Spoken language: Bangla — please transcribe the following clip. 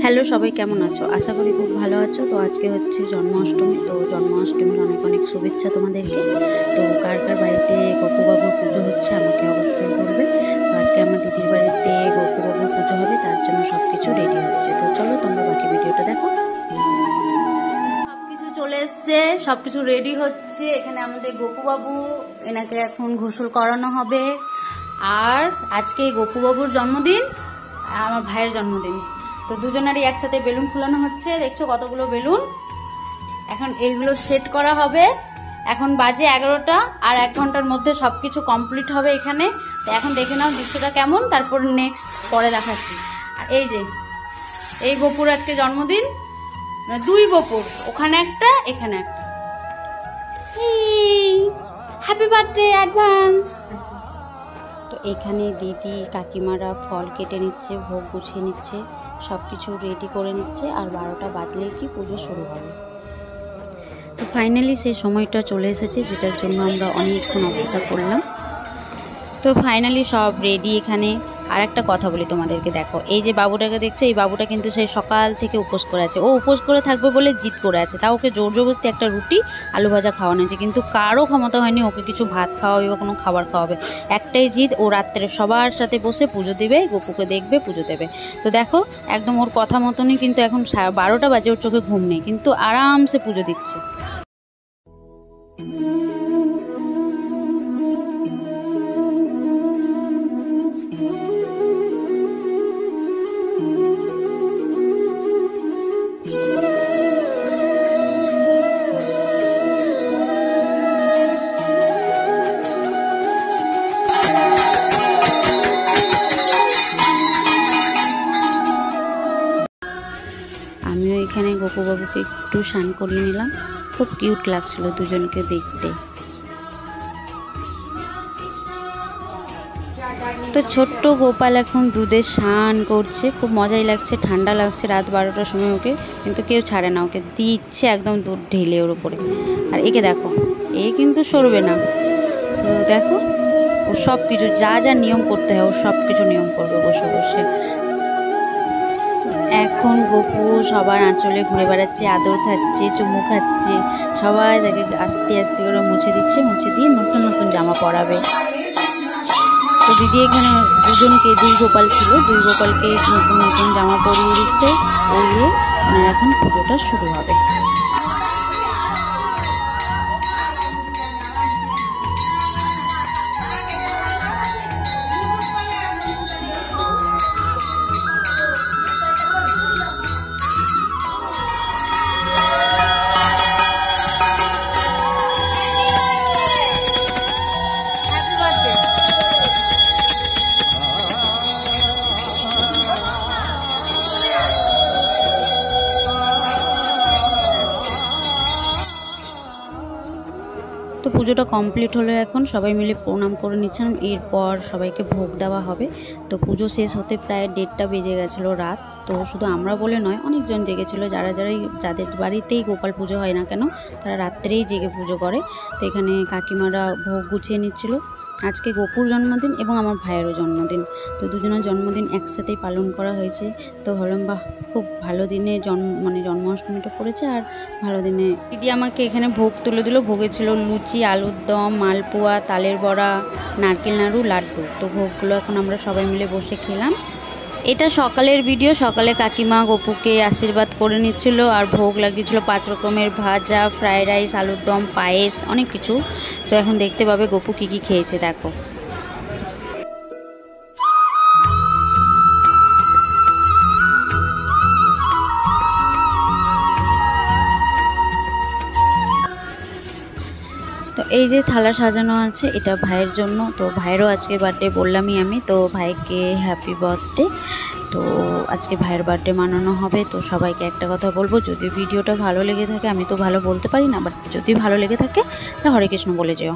হ্যালো সবাই কেমন আছো? আশা করি খুব ভালো আছো। তো আজকে হচ্ছে জন্মাষ্টমী। তো জন্মাষ্টমীর অনেক অনেক শুভেচ্ছা তোমাদেরকে। তো কার কার বাড়িতে গোপুবাবুর পুজো হচ্ছে আমাকে অবশ্যই বলবে। তো আজকে আমার দিদির বাড়িতে গোপুবাবুর পুজো হবে, তার জন্য সব কিছু রেডি হচ্ছে। তো চলো তোমরা বাকি ভিডিওটা দেখো। সবকিছু চলে এসছে, সবকিছু রেডি হচ্ছে। এখানে আমাদের গোপুবাবু, এনাকে এখন গোসল করানো হবে। আর আজকে গোপুবাবুর জন্মদিন, আমার ভাইয়ের জন্মদিন। তো দুজনেরই একসাথে বেলুন ফুলানো হচ্ছে। দেখছো কতগুলো বেলুন। এখন এইগুলো সেট করা হবে। এখন বাজে 11টা, আর 1 ঘন্টার মধ্যে সবকিছু কমপ্লিট হবে এখানে। তো এখন দেখে নাও দৃশ্যটা কেমন, তারপর নেক্সট পরে দেখাচ্ছি। আর এই যে এই গোপুর আজকে জন্মদিন, 2 গোপুর, ওখানে একটা এখানে একটা। Happy birthday advance. তো এখানে দিদি কাকিমারা ফল কেটে নিচ্ছে, ভোগ গুছিয়ে নিচ্ছে, সব কিছু রেডি করে নিচ্ছে। আর 12টা বাজলেই কি পুজো শুরু হবে। তো ফাইনালি সেই সময়টা চলে এসেছে, যেটার জন্য আমরা অনেকক্ষণ অপেক্ষা করলাম। তো ফাইনালি সব রেডি এখানে। আর একটা কথা বলি তোমাদেরকে, দেখো এই যে বাবুটাকে দেখছো, এই বাবুটা কিন্তু সেই সকাল থেকে উপোস করে আছে। ও উপোস করে থাকবে বলে জিদ করে আছে, তা ওকে জোর জবরদস্তি একটা রুটি আলু ভাজা খাওয়ানো হয়েছে, কিন্তু কারও ক্ষমতা হয়নি ওকে কিছু ভাত খাওয়াবে বা কোনো খাবার খাওয়াবে। একটাই জিদ, ও রাত্রে সবার সাথে বসে পুজো দেবে, গোপুকে দেখবে, পুজো দেবে। তো দেখো একদম ওর কথা মতনই, কিন্তু এখন 12টা বাজে, ওর চোখে ঘুম নেই, কিন্তু আরামসে পুজো দিচ্ছে। আমিও এখানে গোপুবাবুকে একটু স্নান করিয়ে নিলাম। খুব কিউট লাগছিল দুজনকে দেখতে। তো ছোট্ট গোপাল এখন দুধে স্নান করছে, খুব মজাই লাগছে, ঠান্ডা লাগছে রাত 12টার সময় ওকে, কিন্তু কেউ ছাড়ে না, ওকে দিচ্ছে একদম দুধ ঢেলে ওর উপরে। আর একে দেখো, এ কিন্তু সরবে না। তো দেখো ও সব কিছু যা যা নিয়ম করতে হয় ও সব কিছু নিয়ম করবে বসে বসে। এখন গোপু সবার আঁচলে ঘুরে বেড়াচ্ছে, আদর খাচ্ছে, চুমু খাচ্ছে, সবাই তাকে আস্তে আস্তে করে মুছে দিচ্ছে, মুছে দিয়ে নতুন নতুন জামা পরাবে। তো দিদি এখানে দুজনকে, 2 গোপাল ছিল, 2 গোপালকে নতুন নতুন জামা পরিয়ে দিচ্ছে, পরিয়ে ওনার এখন পুজোটা শুরু হবে। তো পুজোটা কমপ্লিট হলো, এখন সবাই মিলে প্রণাম করে নিচ্ছিলাম। এরপর সবাইকে ভোগ দেওয়া হবে। তো পুজো শেষ হতে প্রায় 1:30টা বেজে গেছিলো রাত। তো শুধু আমরা বলে নয়, অনেকজন জেগেছিলো, যাদের বাড়িতেই গোপাল পুজো হয় না কেন, তারা রাত্রেই জেগে পুজো করে। তো এখানে কাকিমারা ভোগ গুছিয়ে নিচ্ছিল। আজকে গোপুর জন্মদিন এবং আমার ভাইয়েরও জন্মদিন, তো দুজনের জন্মদিন একসাথেই পালন করা হয়েছে। তো ভাবলাম বাহ, খুব ভালো দিনে জন্মাষ্টমীটা পড়েছে, আর ভালো দিনে দিদি আমাকে এখানে ভোগ তুলে দিল। ভোগে ছিল লুচি, আলুর দম, মালপোয়া, তালের বড়া, নারকেল নাড়ু, লাড্ডু। তো ভোগগুলো এখন আমরা সবাই মিলে বসে খেলাম। এটা সকালের ভিডিও। সকালে কাকিমা গোপুকে আশীর্বাদ করে নিচ্ছিল, আর ভোগ লাগিয়েছিল 5 রকমের ভাজা, ফ্রাইড রাইস, আলুর দম, পায়েস, অনেক কিছু। তো এখন দেখতে পাবে গোপু কী কী খেয়েছে, দেখো। তো এই যে থালা সাজানো আছে, এটা ভাইয়ের জন্য। তো ভাইয়েরও আজকে বার্থডে, বললামই আমি। তো ভাইকে হ্যাপি বার্থডে। তো আজকে ভাইয়ের বার্থডে মানানো হবে। তো সবাইকে একটা কথা বলবো, যদি ভিডিওটা ভালো লেগে থাকে, আমি তো ভালো বলতে পারি না, বাট যদি ভালো লেগে থাকে তাহলে হরে কৃষ্ণ বলে যেও।